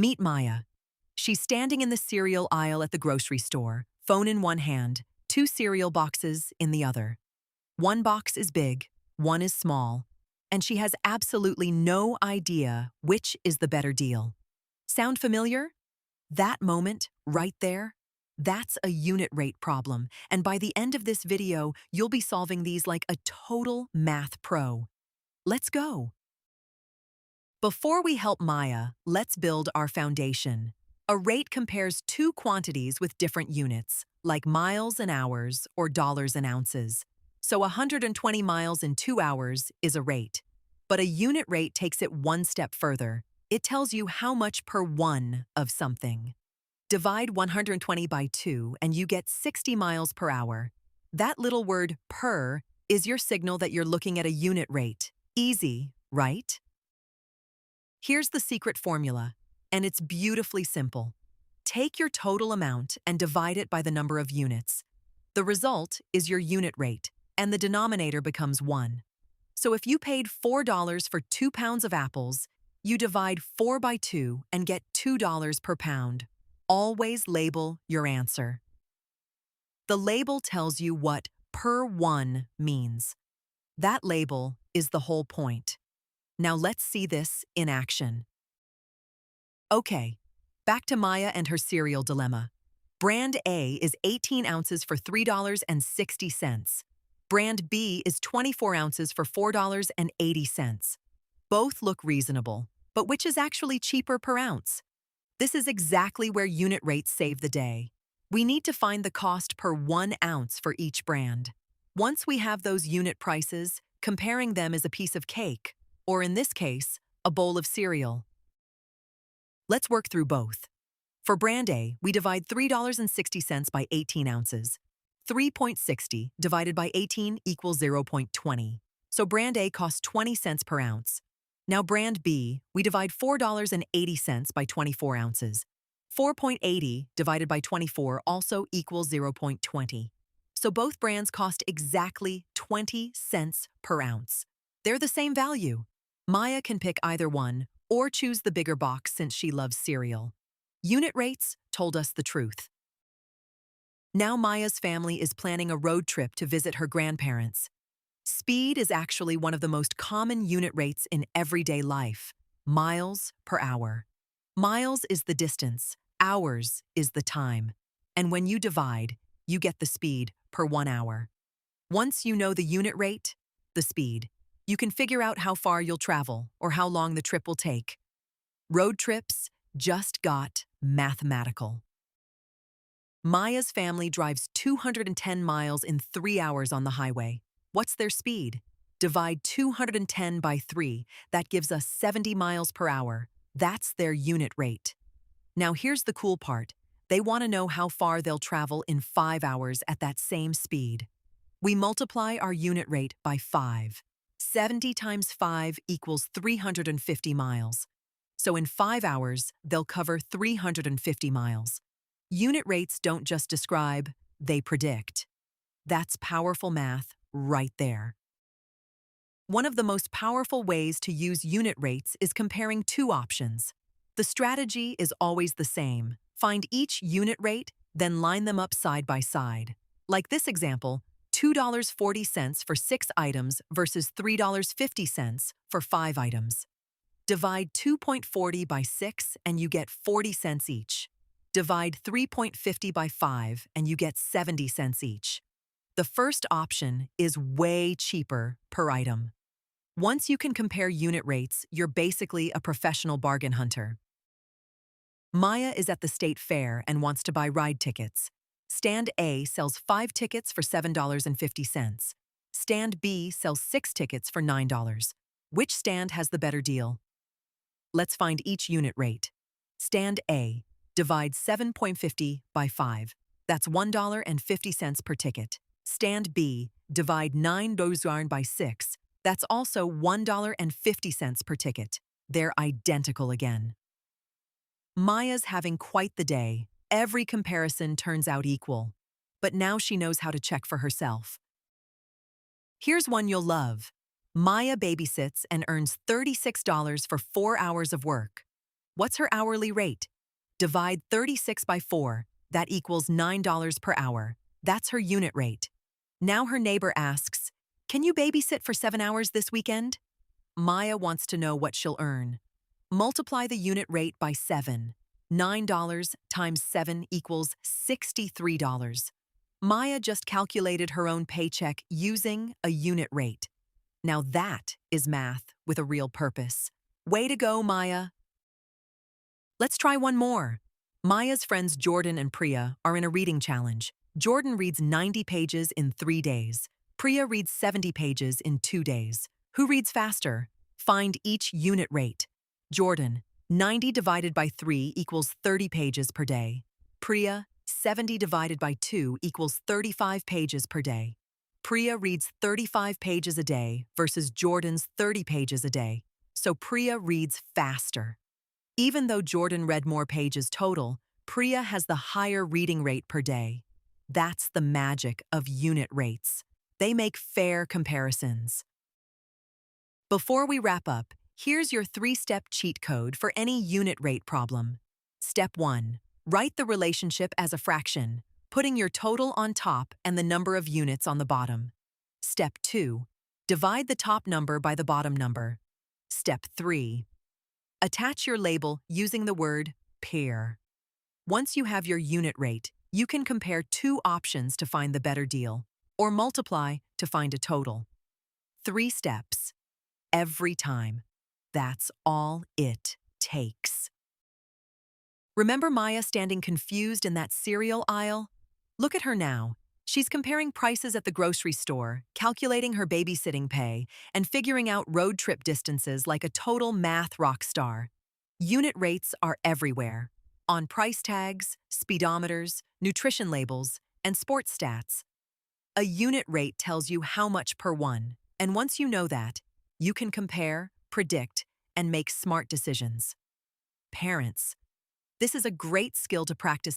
Meet Maya. She's standing in the cereal aisle at the grocery store, phone in one hand, two cereal boxes in the other. One box is big, one is small, and she has absolutely no idea which is the better deal. Sound familiar? That moment, right there, that's a unit rate problem, and by the end of this video, you'll be solving these like a total math pro. Let's go. Before we help Maya, let's build our foundation. A rate compares two quantities with different units, like miles and hours or dollars and ounces. So 120 miles in 2 hours is a rate. But a unit rate takes it one step further. It tells you how much per one of something. Divide 120 by 2 and you get 60 miles per hour. That little word per is your signal that you're looking at a unit rate. Easy, right? Here's the secret formula, and it's beautifully simple. Take your total amount and divide it by the number of units. The result is your unit rate, and the denominator becomes 1. So if you paid $4 for 2 pounds of apples, you divide 4 by 2 and get $2 per pound. Always label your answer. The label tells you what per one means. That label is the whole point. Now let's see this in action. Okay, back to Maya and her cereal dilemma. Brand A is 18 ounces for $3.60. Brand B is 24 ounces for $4.80. Both look reasonable, but which is actually cheaper per ounce? This is exactly where unit rates save the day. We need to find the cost per 1 ounce for each brand. Once we have those unit prices, comparing them is a piece of cake, or in this case, a bowl of cereal. Let's work through both. For brand A, we divide $3.60 by 18 ounces. 3.60 divided by 18 equals 0.20. So brand A costs 20 cents per ounce. Now brand B, we divide $4.80 by 24 ounces. 4.80 divided by 24 also equals 0.20. So both brands cost exactly 20 cents per ounce. They're the same value. Maya can pick either one or choose the bigger box since she loves cereal. Unit rates told us the truth. Now Maya's family is planning a road trip to visit her grandparents. Speed is actually one of the most common unit rates in everyday life, miles per hour. Miles is the distance, hours is the time. And when you divide, you get the speed per 1 hour. Once you know the unit rate, the speed, you can figure out how far you'll travel or how long the trip will take. Road trips just got mathematical. Maya's family drives 210 miles in 3 hours on the highway. What's their speed? Divide 210 by 3. That gives us 70 miles per hour. That's their unit rate. Now here's the cool part. They want to know how far they'll travel in 5 hours at that same speed. We multiply our unit rate by 5. 70 times 5 equals 350 miles. So in 5 hours, they'll cover 350 miles. Unit rates don't just describe, they predict. That's powerful math right there. One of the most powerful ways to use unit rates is comparing two options. The strategy is always the same. Find each unit rate, then line them up side by side. Like this example, $2.40 for 6 items versus $3.50 for 5 items. Divide 2.40 by 6 and you get 40 cents each. Divide 3.50 by 5 and you get 70 cents each. The first option is way cheaper per item. Once you can compare unit rates, you're basically a professional bargain hunter. Maya is at the state fair and wants to buy ride tickets. Stand A sells 5 tickets for $7.50. Stand B sells 6 tickets for $9. Which stand has the better deal? Let's find each unit rate. Stand A, divide 7.50 by 5. That's $1.50 per ticket. Stand B, divide $9 by 6. That's also $1.50 per ticket. They're identical again. Maya's having quite the day. Every comparison turns out equal. But now she knows how to check for herself. Here's one you'll love. Maya babysits and earns $36 for 4 hours of work. What's her hourly rate? Divide 36 by 4. That equals $9 per hour. That's her unit rate. Now her neighbor asks, "Can you babysit for 7 hours this weekend?" Maya wants to know what she'll earn. Multiply the unit rate by 7. $9 times 7 equals $63. Maya just calculated her own paycheck using a unit rate. Now that is math with a real purpose. Way to go, Maya. Let's try one more. Maya's friends Jordan and Priya are in a reading challenge. Jordan reads 90 pages in 3 days. Priya reads 70 pages in 2 days. Who reads faster? Find each unit rate. Jordan, 90 divided by 3 equals 30 pages per day. Priya, 70 divided by 2 equals 35 pages per day. Priya reads 35 pages a day versus Jordan's 30 pages a day. So Priya reads faster. Even though Jordan read more pages total, Priya has the higher reading rate per day. That's the magic of unit rates. They make fair comparisons. Before we wrap up, here's your 3-step cheat code for any unit rate problem. Step 1. Write the relationship as a fraction, putting your total on top and the number of units on the bottom. Step 2. Divide the top number by the bottom number. Step 3. Attach your label using the word pair. Once you have your unit rate, you can compare 2 options to find the better deal, or multiply to find a total. 3 steps. Every time. That's all it takes. Remember Maya standing confused in that cereal aisle? Look at her now. She's comparing prices at the grocery store, calculating her babysitting pay, and figuring out road trip distances like a total math rock star. Unit rates are everywhere, on price tags, speedometers, nutrition labels, and sports stats. A unit rate tells you how much per one, and once you know that, you can compare, predict, and make smart decisions. Parents, this is a great skill to practice